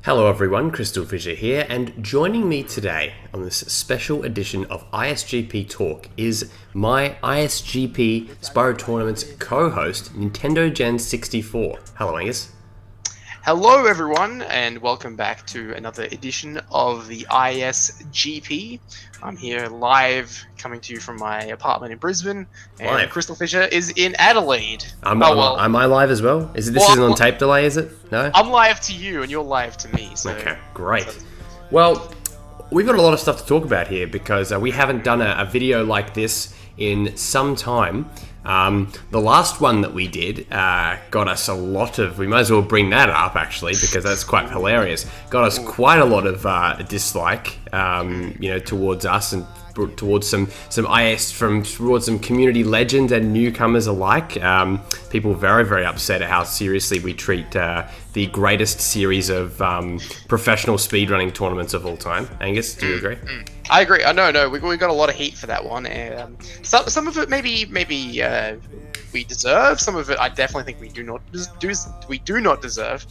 Hello everyone, CrystalFissure here, and joining me today on this special edition of ISGP Talk is my ISGP Spyro Tournament's co-host, Nintendogen64. Hello Angus. Hello everyone, and welcome back to another edition of the ISGP. I'm here live, coming to you from my apartment in Brisbane, and Live. CrystalFissure is in Adelaide. Am I live as well? This isn't on tape delay, is it? No? I'm live to you, and you're live to me. So. Okay, great. Well, we've got a lot of stuff to talk about here because we haven't done a video like this in some time. The last one that we did got us a lot of, we might as well bring that up actually because that's quite hilarious, got us quite a lot of dislike towards us and towards some IS towards some community legends and newcomers alike. People very, very upset at how seriously we treat the greatest series of professional speedrunning tournaments of all time. Angus, do you agree? I agree. No, we got a lot of heat for that one, and some of it maybe we deserve. Some of it I definitely think we do not deserve.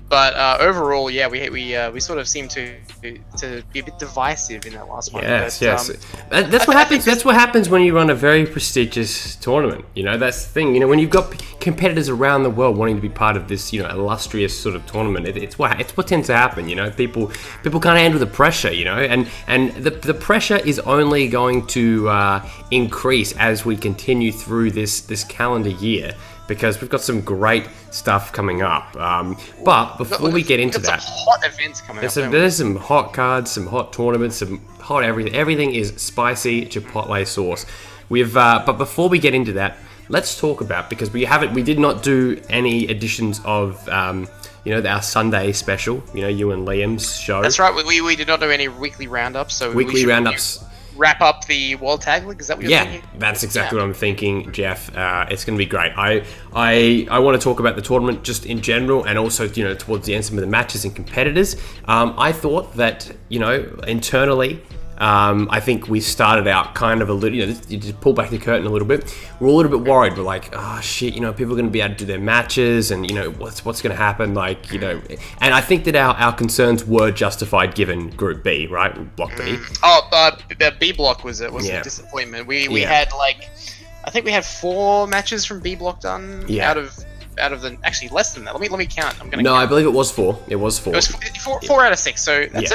But overall, yeah, we sort of seem to be a bit divisive in that last one. Yes, but, yes. That's what happens. That's what happens when you run a very prestigious tournament. You know, that's the thing. You know, when you've got competitors around the world wanting to be part of this, illustrious sort of tournament, it's what tends to happen. You know, people can't handle the pressure. You know, and the pressure is only going to increase as we continue through this calendar year, because we've got some great stuff coming up. But before we get into that, some hot events coming up. There's some hot cards, some hot tournaments, some hot everything. Everything is spicy chipotle sauce. But before we get into that, let's talk about, because we did not do any editions of our Sunday special. You and Liam's show. That's right. We did not do any weekly roundups. So weekly roundups. Wrap up the World Tag League. Is that what you're thinking? Yeah, that's exactly what I'm thinking, Jeff. It's going to be great. I want to talk about the tournament just in general, and also towards the end some of the matches and competitors. I thought that internally, I think we started out kind of a little, you just pull back the curtain a little bit. We're a little bit worried. We're like, oh shit, people are going to be able to do their matches, and what's going to happen, and I think that our concerns were justified given Group B, right? Block B. B block was a disappointment. We had I think we had 4 matches from B block done out of the, actually less than that. Let me count. I believe it was 4. It was 4. It was 4 out of 6. So that's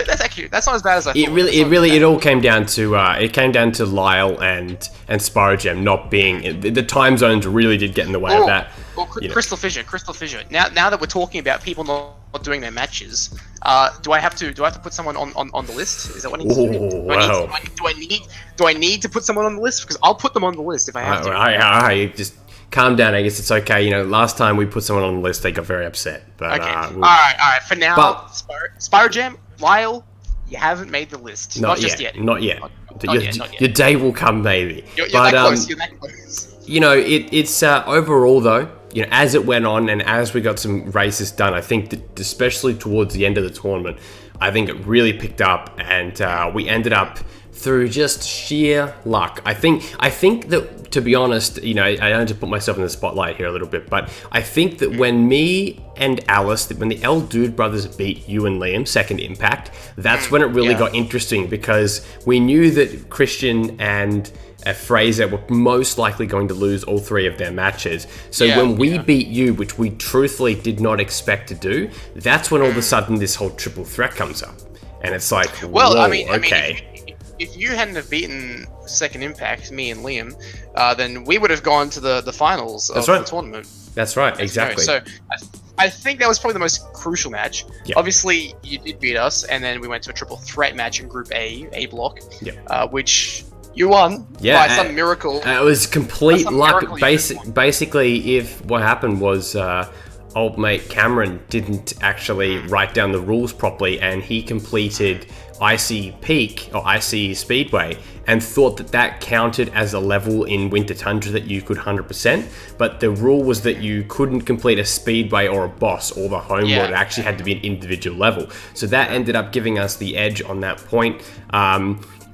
not as bad as I thought. It all came down to Lyle and Spyro not being, the time zones really did get in the way of that. Well, CrystalFissure. Now that we're talking about people not doing their matches, do I have to put someone on the list? Is that what needs to be? Do I need to put someone on the list? Because I'll put them on the list if I have to. Just calm down, I guess it's okay. Last time we put someone on the list, they got very upset. But, okay. All right. For now, Spyro, Lyle, you haven't made the list. Not yet. Not yet. Your day will come, maybe. You're that close. You're that close. It's overall though, as it went on and as we got some races done, I think that especially towards the end of the tournament, I think it really picked up, and we ended up through just sheer luck. I think that, to be honest, I don't to put myself in the spotlight here a little bit, but I think that when me and Alice, when the L Dude brothers beat you and Liam, Second Impact, that's when it really got interesting, because we knew that Christian and Fraser were most likely going to lose all 3 of their matches. So when we beat you, which we truthfully did not expect to do, that's when all of a sudden this whole triple threat comes up. And it's like, okay. If you hadn't have beaten Second Impact, me and Liam, then we would have gone to the finals of the tournament. That's right, exactly. So I think that was probably the most crucial match. Yep. Obviously, you did beat us, and then we went to a triple threat match in Group A block, which you won by some miracle. It was complete luck. Basically, if what happened was old mate Cameron didn't actually write down the rules properly, and he completed Icy Peak or Icy Speedway and thought that counted as a level in Winter Tundra that you could 100%, but the rule was that you couldn't complete a speedway or a boss or the home world. It actually had to be an individual level. So that ended up giving us the edge on that point.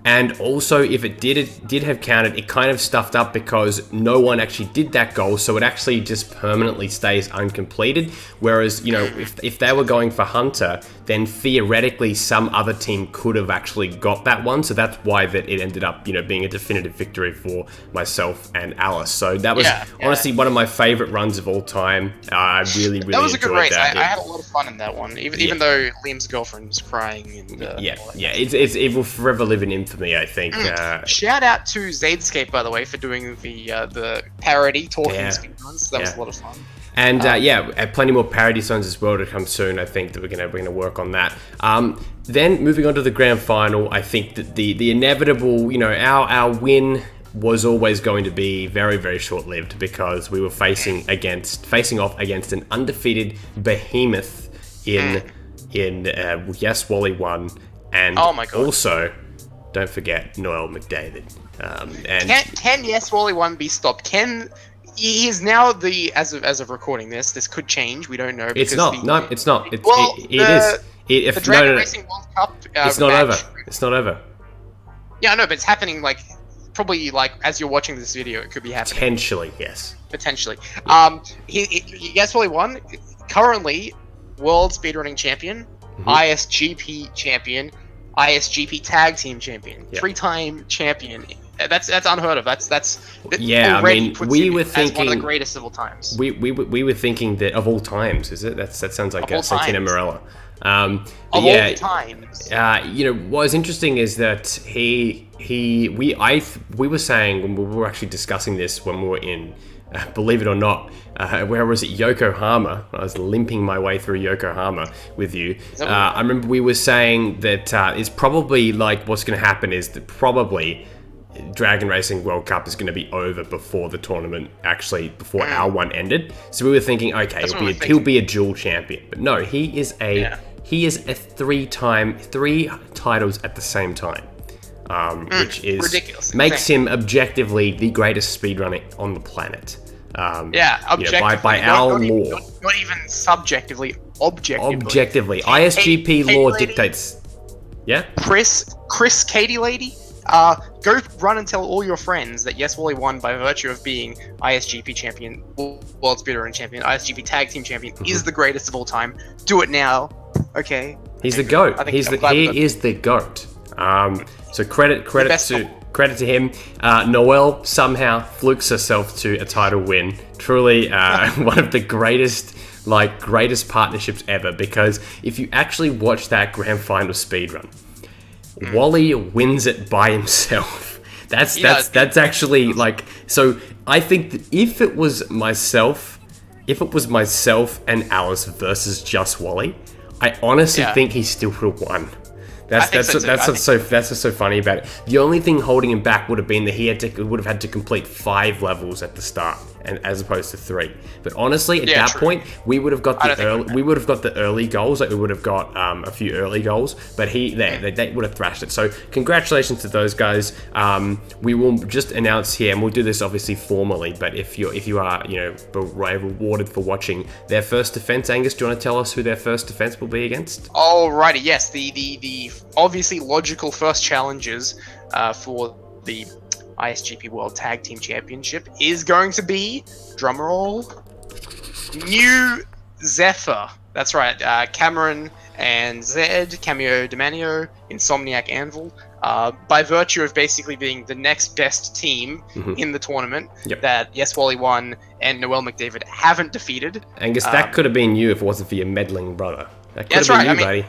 And also, if it did have counted, it kind of stuffed up because no one actually did that goal, so it actually just permanently stays uncompleted. Whereas, you know, if they were going for Hunter, then theoretically some other team could have actually got that one. So that's why that it ended up, you know, being a definitive victory for myself and Alice. So that was honestly one of my favorite runs of all time. I really that was a good race. That. I had a lot of fun in that one, even though Liam's girlfriend was crying. And it will forever live in infamy, I think. Shout out to Zadscape, by the way, for doing the parody talking speedruns. That was a lot of fun. And plenty more parody songs as well to come soon. I think that we're gonna work on that. Then moving on to the grand final, I think that the inevitable, you know, our win was always going to be very, very short-lived because we were facing off against an undefeated behemoth in Yes Wally won, and also don't forget Noel McDavid. And can Yes Wally 1 be stopped? He is now as of recording this. This could change. We don't know. It's not. It's not. It is. The Dragon Racing World Cup. It's not over. It's not over. Yeah, I know, but it's happening like probably like as you're watching this video. It could be happening. Potentially, yes. Potentially. Yes Wally 1 currently World Speedrunning Champion, ISGP Champion, ISGP Tag Team Champion, 3-time champion. That's unheard of. That's I mean, we were thinking as one of the greatest of all times. We were thinking that of all times, is it? That sounds like Santina Morella. Of all times. You know, what was interesting is that we were saying when we were actually discussing this when we were in, believe it or not, where was it? Yokohama. I was limping my way through Yokohama with you. I remember we were saying that it's probably like what's going to happen is that probably Dragon Racing World Cup is going to be over before the tournament before our one ended. So we were thinking, okay, he'll be a dual champion, but no, he is a 3 titles at the same time, which is ridiculous. Makes him objectively the greatest speedrunner on the planet. Objectively, by our law, not even subjectively, objectively. Objectively, ISGP law dictates. Yeah, Chris, Katie lady. Go run and tell all your friends that Yes Wally won by virtue of being ISGP champion, World Speedrunning champion, ISGP Tag Team champion, is the greatest of all time. Do it now, okay? He's the GOAT. He is the GOAT. So credit to him. Noelle somehow flukes herself to a title win. Truly one of the greatest partnerships ever. Because if you actually watch that grand final speedrun, Wally wins it by himself. That's actually like, so I think that if it was myself and Alice versus just Wally, I honestly think he still would have won. That's what's so funny about it. The only thing holding him back would have been that he would have had to complete 5 levels at the start, and as opposed to 3. But honestly, at that point, we would have got the early goals. Like we would have got a few early goals. But they would have thrashed it. So congratulations to those guys. We will just announce here, and we'll do this obviously formally. But if you are rewarded for watching their first defense, Angus, do you want to tell us who their first defense will be against? Alrighty, yes, the obviously logical first challengers for the ISGP World Tag Team Championship is going to be, drumroll, New Zephyr. That's right, Cameron and Zed, Cameo Demanio, Insomniac Anvil, by virtue of basically being the next best team in the tournament that Yes Wally 1 and Noel McDavid haven't defeated. Angus, that could have been you if it wasn't for your meddling brother. That could have been you, buddy.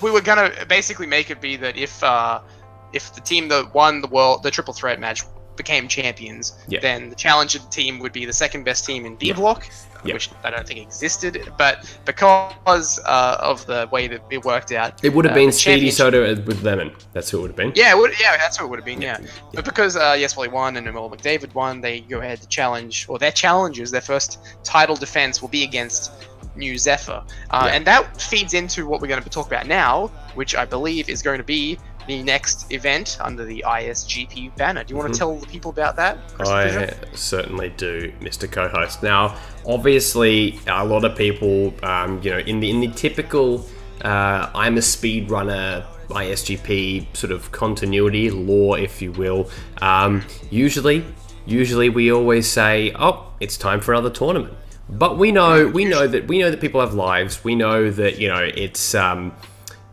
We were gonna basically make it be that if the team that won the triple threat match became champions, then the challenger team would be the second best team in B block, which I don't think existed. But because of the way that it worked out, it would have been Speedy Soda with Lemon. That's who it would have been. Yeah, that's who it would have been. Yeah. But because Yes Wally won and Noel McDavid won, they go ahead to challenge, or their challengers, their first title defense will be against New Zephyr, and that feeds into what we're going to talk about now, which I believe is going to be the next event under the ISGP banner. Do you want to tell the people about that, I certainly do, Mr. Co-host. Now, obviously, a lot of people, in the typical I'm a speedrunner ISGP sort of continuity, lore, if you will, usually we always say, oh, it's time for another tournament. But we know that people have lives. We know that, you know, it's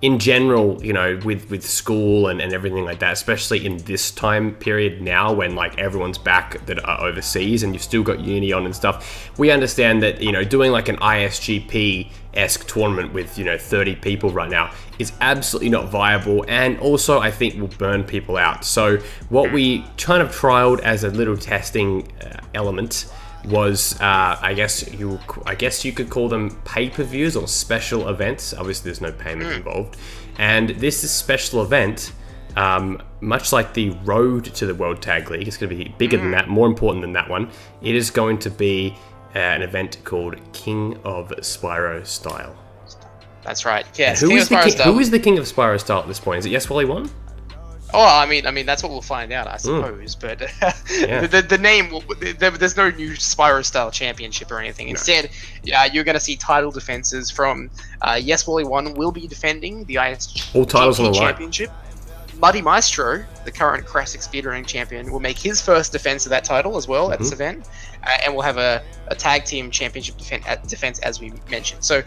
in general, you know, with school and everything like that, especially in this time period now when like everyone's back that are overseas and you've still got uni on and stuff, we understand that, you know, doing like an ISGP-esque tournament with, you know, 30 people right now is absolutely not viable, and also I think will burn people out. So what we kind of trialed as a little testing element was I guess you could call them pay-per-views or special events. Obviously there's no payment involved, and this is special event, much like the road to the World Tag League. It's going to be bigger than that, more important than that one. It is going to be an event called King of Spyro Style. That's right. Yes. Who is the King of Spyro Style at this point? Is it Yes Wally 1? Oh, I mean, that's what we'll find out, I suppose. But the name, there's no new Spyro Style Championship or anything. Instead, you're going to see title defenses from Yes Wally 1 will be defending the ISGP all titles on the Championship. Muddy Maestro, the current classic speedrunning champion, will make his first defense of that title as well at this event, and we'll have a tag team championship defense as we mentioned. So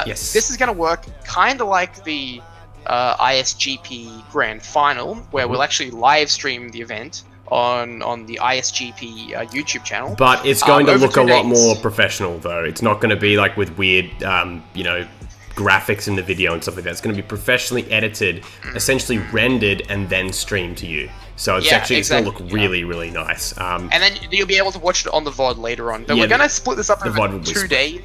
this is going to work kind of like the ISGP Grand Final, where we'll actually live stream the event on the ISGP YouTube channel. But it's going to look a lot more professional, though. It's not going to be like with weird, you know, graphics in the video and stuff like that. It's going to be professionally edited, essentially rendered, and then streamed to you. So it's it's going to look really, really nice. And then you'll be able to watch it on the VOD later on. But we're going to split this up over 2 days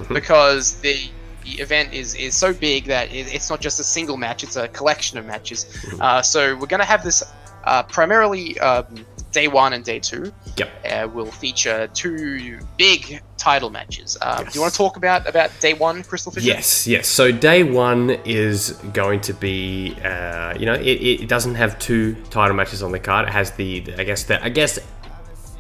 because the event is so big that it's not just a single match, it's a collection of matches. So we're going to have this primarily day 1 and day 2. Will feature 2 big title matches. Do you want to talk about day 1, CrystalFissure? Yes. So day 1 is going to be, you know, it doesn't have 2 title matches on the card. It has I guess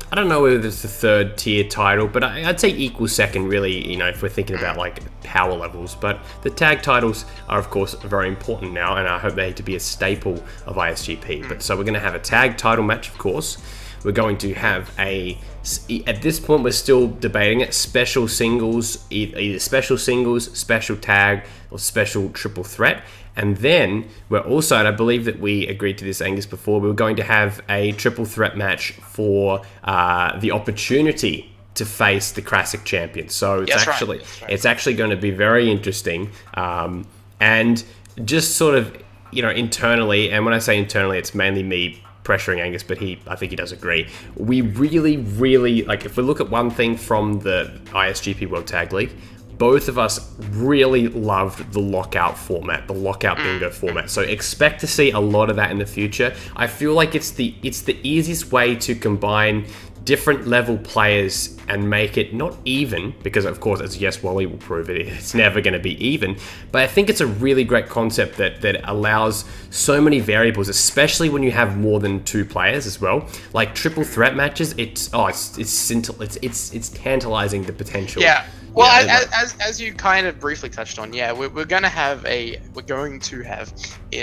I don't know whether it's the 3rd tier title, but I'd say equal second, really, you know, if we're thinking about like power levels. But the tag titles are, of course, very important now, and I hope they to be a staple of ISGP. But so we're going to have a tag title match, of course. We're going to have at this point, we're still debating it, special singles, either special singles, special tag, or special triple threat. And then we're also, and I believe that we agreed to this, Angus, before, we were going to have a triple threat match for the opportunity to face the classic champion. So it's actually going to be very interesting. And just sort of, you know, internally, and when I say internally, it's mainly me pressuring Angus, but I think he does agree. We really, really, like, if we look at one thing from the ISGP World Tag League, both of us really loved the lockout format, the lockout bingo format. So expect to see a lot of that in the future. I feel like it's the easiest way to combine different level players and make it not even, because of course, as Yes Wally will prove it's never going to be even. But I think it's a really great concept that allows so many variables, especially when you have more than 2 players as well. Like triple threat matches, it's tantalizing, the potential. Yeah. Well, as you kind of briefly touched on, we're going to have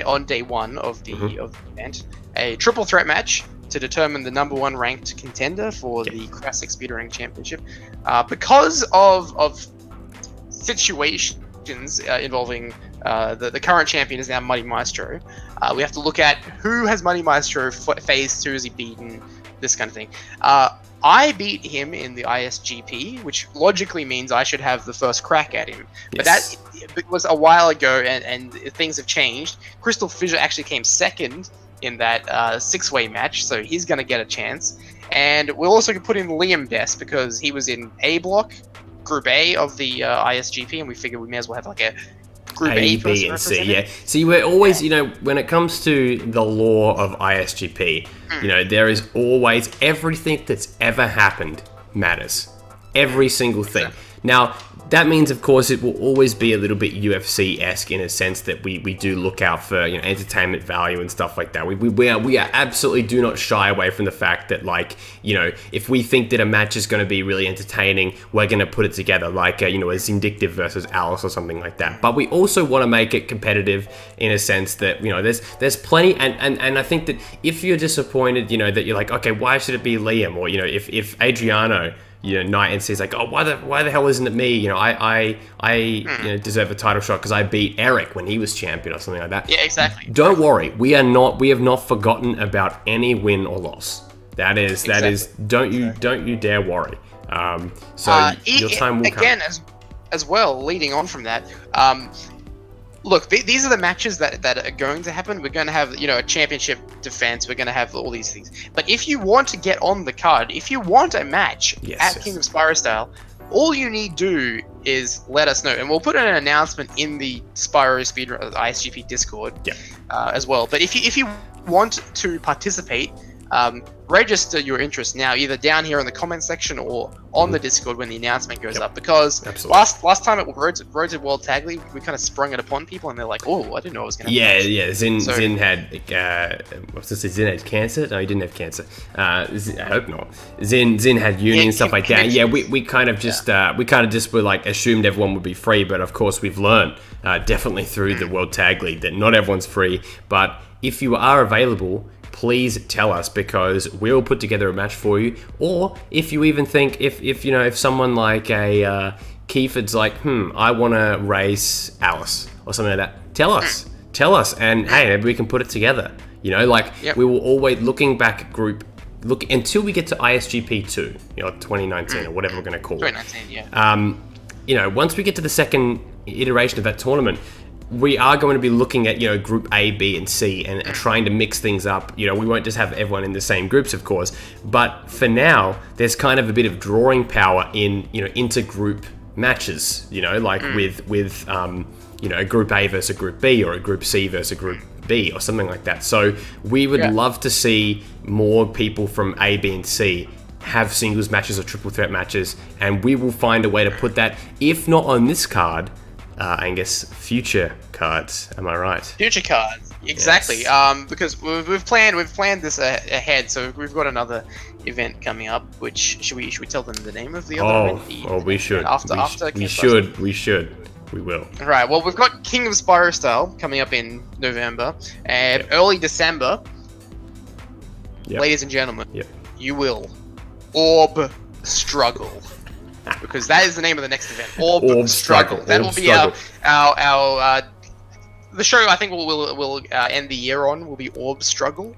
on day 1 of the event a triple threat match to determine the number 1 ranked contender for the Classic Speedrunning Championship. Because of situations involving the current champion is now Muddy Maestro, we have to look at who has Muddy Maestro phased, who has he beaten, this kind of thing. I beat him in the ISGP, which logically means I should have the first crack at him. But that was a while ago, and things have changed. CrystalFissure actually came second in that 6-way match, so he's going to get a chance. And we'll also put in Liam Dess, because he was in A block, Group A of the ISGP, and we figured we may as well have like a Group A, B, and C. See, we're always, you know, when it comes to the law of ISGP, you know, there is always everything that's ever happened matters. Every single thing. Now, that means, of course, it will always be a little bit UFC-esque in a sense that we do look out for entertainment value and stuff like that. We are absolutely do not shy away from the fact that, like, if we think that a match is going to be really entertaining, we're going to put it together, like a Zindictive versus Alice or something like that. But we also want to make it competitive in a sense that there's plenty, and I think that if you're disappointed, that you're like, okay, why should it be Liam, or if Adriano Knight and says like, oh, why the hell isn't it me? I deserve a title shot because I beat Eric when he was champion or something like that. Yeah, exactly. Don't worry, we have not forgotten about any win or loss. That is don't you dare worry. Your time will come. Again, as well, leading on from that, look, these are the matches that are going to happen. We're going to have, a championship defense. We're going to have all these things. But if you want to get on the card, if you want a match at King of Spyro Style, all you need to do is let us know. And we'll put an announcement in the Spyro Speedrun ISGP Discord as well. But if you want to participate, register your interest now, either down here in the comment section or on the Discord when the announcement goes up. Because last time at Road to World Tag League, we kind of sprung it upon people, and they're like, "Oh, I didn't know it was going to happen." Yeah. Zin had Zin had cancer. No, he didn't have cancer. I hope not. Zin had uni and stuff like that. Yeah, we kind of just were like assumed everyone would be free, but of course we've learned definitely through the World Tag League that not everyone's free. But if you are available, please tell us, because we'll put together a match for you. Or if you even think, if someone like a Kiefer's like, I want to race Alice or something like that, tell us, and hey, maybe we can put it together. We will always look until we get to ISGP 2, 2019 or whatever we're going to call it. 2019, yeah. Once we get to the second iteration of that tournament, we are going to be looking at Group A, B, and C, and trying to mix things up. We won't just have everyone in the same groups, of course, but for now, there's kind of a bit of drawing power in intergroup matches. With a Group A versus a Group B, or a Group C versus a Group B, or something like that. So we would love to see more people from A, B, and C have singles matches or triple threat matches, and we will find a way to put that, if not on this card, I guess future cards. Am I right? Future cards, exactly. Yes. Because we've planned this ahead. So we've got another event coming up. Which should we tell them the name of the other event? We should. We should. We will. Right. Well, we've got King of Spyro Style coming up in November, and early December. Ladies and gentlemen, you will orb struggle. Because that is the name of the next event. Orb Struggle. That will be our the show. I think we'll end the year on will be Orb Struggle.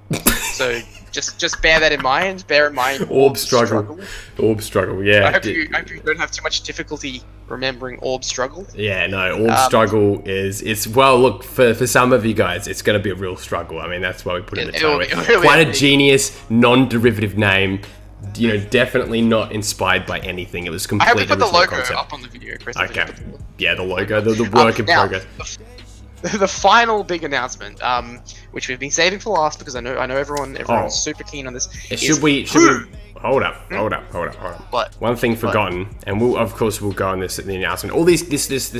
So just bear that in mind. Bear in mind Orb Struggle. Orb Struggle. Yeah. I hope you don't have too much difficulty remembering Orb Struggle. Yeah. No. Orb Struggle is well. Look, for some of you guys, it's going to be a real struggle. I mean, that's why we put it in the title. Quite a genius, non-derivative name. Definitely not inspired by anything. It was completely. I hope we put the logo up on the video, Chris. Okay. Yeah, the logo, the work in progress. The final big announcement, which we've been saving for last because I know everyone's super keen on this. Should we? Hold up. What? One thing forgotten, and we'll go on this in the announcement. All this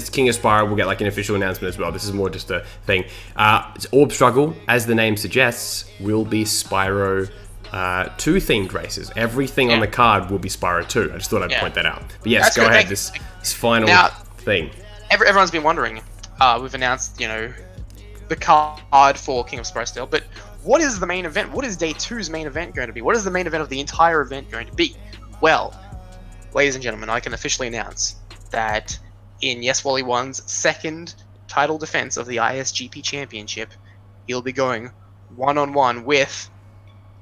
King of Spyro will get like an official announcement as well. This is more just a thing. It's Orb Struggle, as the name suggests, will be Spyro 2 themed races. Everything on the card will be Spyro 2. I just thought I'd point that out. But yes, go ahead. This final thing. Everyone's been wondering. We've announced, the card for King of Spyro Style, but what is the main event? What is Day 2's main event going to be? What is the main event of the entire event going to be? Well, ladies and gentlemen, I can officially announce that in Yes Wally 1's second title defense of the ISGP Championship, he'll be going one-on-one with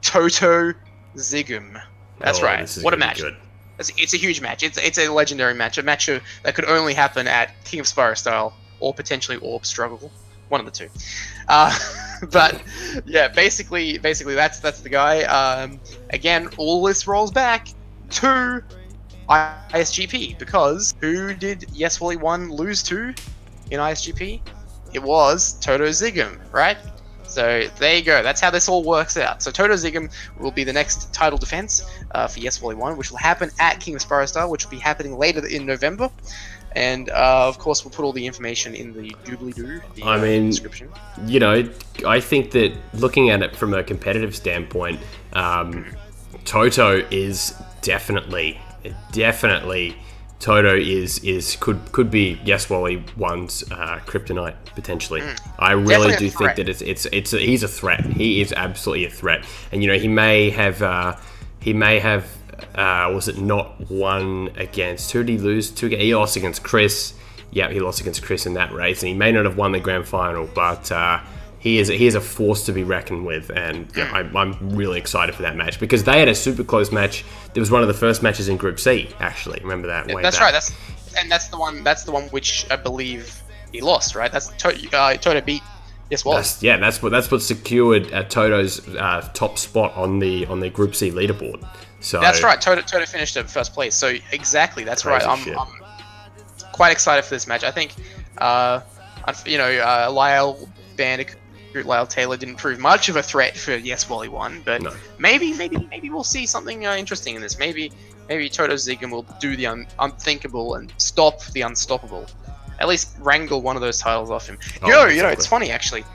Toto Zigum. That's right. What a match. Good. It's a huge match. It's a legendary match. A match that could only happen at King of Spyro Style or potentially Orb Struggle. One of the two. But yeah, basically that's the guy. Again, all this rolls back to ISGP, because who did Yes Wally 1 lose to in ISGP? It was Toto Zigum, right? So there you go. That's how this all works out. So Toto Zigum will be the next title defense. for Yes Wally 1, which will happen at King of Spyro Style, which will be happening later in November. And of course, we'll put all the information in the doobly-doo, the description. You know, I think that looking at it from a competitive standpoint, Toto is definitely Toto is could be Yes Wally 1's kryptonite potentially. I really do think that he's a threat. He is absolutely a threat, and you know he may have was it not won against, who did he lose to? He lost against Chris. Yeah, he lost against Chris in that race, and he may not have won the grand final, but he is a force to be reckoned with, and I'm really excited for that match because they had a super close match. It was one of the first matches in Group C, actually. Remember that? That's right. That's the one which I believe he lost, right? That's Toto beat Yes Wally. That's what secured Toto's top spot on the Group C leaderboard. So that's right. Toto finished at first place. So exactly, that's right. I'm quite excited for this match. I think, Lyle Bandicoot, Lyle Taylor didn't prove much of a threat for Yes Wally 1, but maybe we'll see something interesting in this. Maybe Toto Ziggum will do the unthinkable and stop the unstoppable. At least wrangle one of those titles off him. It's funny actually.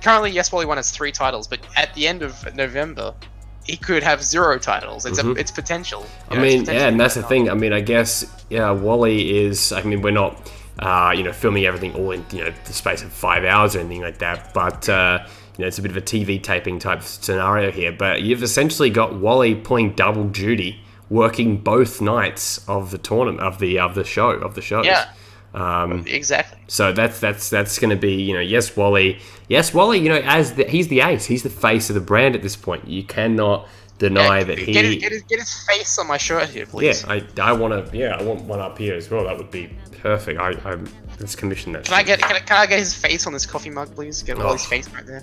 Currently, Yes Wally 1 has 3 titles, but at the end of November, he could have 0 titles. It's potential. And that's the thing. I mean, I guess Wally is. I mean, we're not filming everything all in the space of 5 hours or anything like that, but it's a bit of a TV taping type scenario here. But you've essentially got Wally pulling double duty, working both nights of the tournament of the shows. Yeah. Exactly. So that's going to be Yes Wally. Yes Wally. He's the ace. He's the face of the brand at this point. You cannot deny that he get his face on my shirt here, please. Yeah, I want one up here as well. That would be perfect. Let's commission that. Can I get his face on this coffee mug, please? Get Wally's face right there.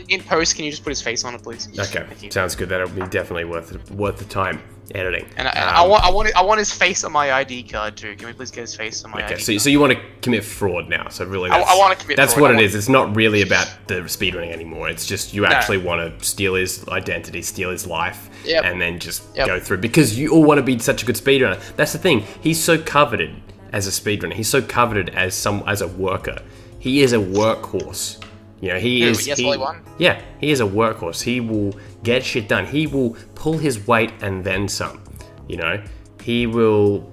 In post, can you just put his face on it, please? Okay, sounds good. That'll be definitely worth the time editing. And I want his face on my ID card too. Can we please get his face on my ID card? So you want to commit fraud now? So really, I want to commit. That's fraud. What it is. It's not really about the speedrunning anymore. It's just you actually want to steal his identity, steal his life, and then just go through because you all want to be such a good speedrunner. That's the thing. He's so coveted as a speedrunner. He's so coveted as a worker. He is a workhorse. He is. Yes Wally 1? Yeah, he is a workhorse. He will get shit done. He will pull his weight and then some. He will,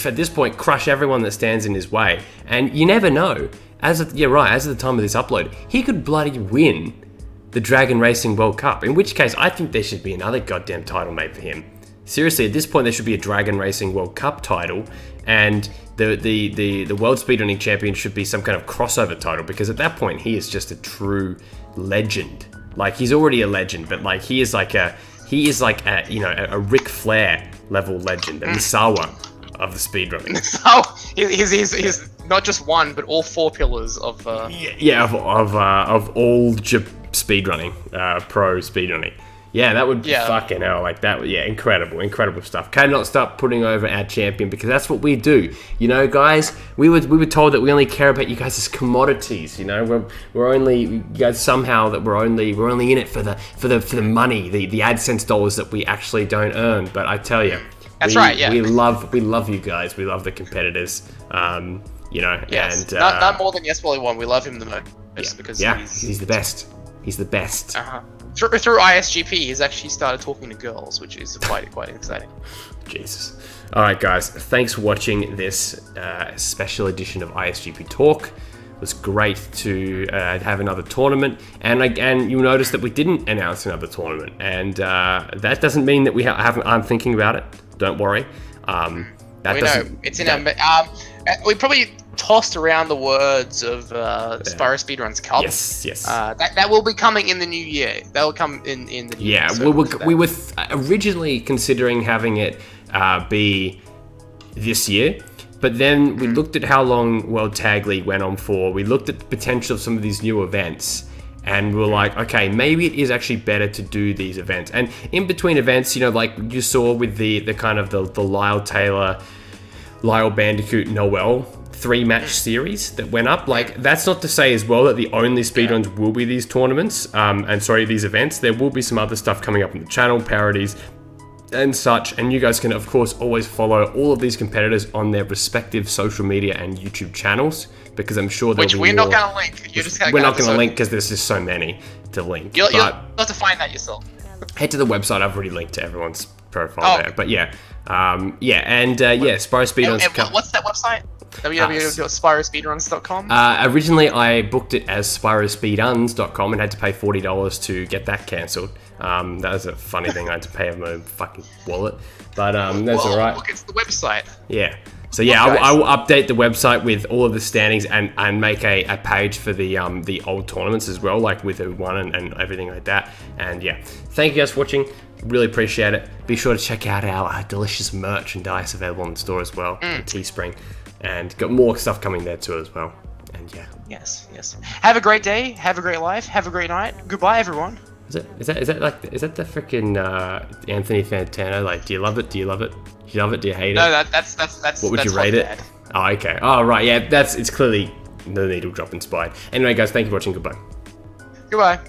at this point, crush everyone that stands in his way. And you never know. As of the time of this upload, he could bloody win the Dragon Racing World Cup. In which case, I think there should be another goddamn title made for him. Seriously, at this point, there should be a Dragon Racing World Cup title, and the World Speedrunning Champion should be some kind of crossover title, because at that point, he is just a true legend. Like, he's already a legend, but like he is like a Ric Flair level legend, a Misawa of the speedrunning. He's not just one, but all 4 pillars of all speedrunning, pro speedrunning. Yeah, that would fucking hell, like that. Yeah, incredible stuff. Cannot stop putting over our champion, because that's what we do. Guys, we were told that we only care about you guys as commodities. We're only we're only in it for the money, the AdSense dollars that we actually don't earn. But I tell you, that's right. Yeah, we love you guys. We love the competitors. Yes. And not more than Yes Wally 1. We love him the most because he's the best. He's the best. Through ISGP, he's actually started talking to girls, which is quite exciting. Jesus. All right, guys. Thanks for watching this special edition of ISGP Talk. It was great to have another tournament, and you'll notice that we didn't announce another tournament, and that doesn't mean that we aren't thinking about it. Don't worry. It's in our. We probably tossed around the words of Spyro Speedruns Cup. Yes. That will be coming in the new year. That will come in the new year. Yeah, so we were originally considering having it be this year, but then we looked at how long World Tag League went on for. We looked at the potential of some of these new events, and we were like, okay, maybe it is actually better to do these events. And in between events, like you saw with the kind of the Lyle Taylor, Lyle Bandicoot, Noel 3-match series that went up. Like, that's not to say as well that the only speedruns will be these tournaments, these events. There will be some other stuff coming up on the channel, parodies, and such. And you guys can, of course, always follow all of these competitors on their respective social media and YouTube channels, because I'm sure there'll Which be we're more. not going to link. You're just We're not going to link because there's just so many to link. You'll But have to find that yourself. head to the website. I've already linked to everyone's profile there. But yeah, Spyro Speedruns. And what's that website? www.spyrospeedruns.com. Originally, I booked it as SpyroSpeedruns.com and had to pay $40 to get that cancelled. That was a funny thing. I had to pay of my fucking wallet, but that's all right. Look, it's the website. Yeah. So yeah, I will update the website with all of the standings and make a page for the old tournaments as well, like with who won and everything like that. And yeah, thank you guys for watching. Really appreciate it. Be sure to check out our delicious merchandise available in the store as well, on Teespring, and got more stuff coming there too as well. And yeah. Yes. Have a great day. Have a great life. Have a great night. Goodbye, everyone. Is that the freaking Anthony Fantano? Like, do you love it? Do you love it? Do you love it? Do you hate it? No, that's. What would you rate it? Oh, okay. Oh, right. Yeah, it's clearly the needle drop inspired. Anyway, guys, thank you for watching. Goodbye. Goodbye.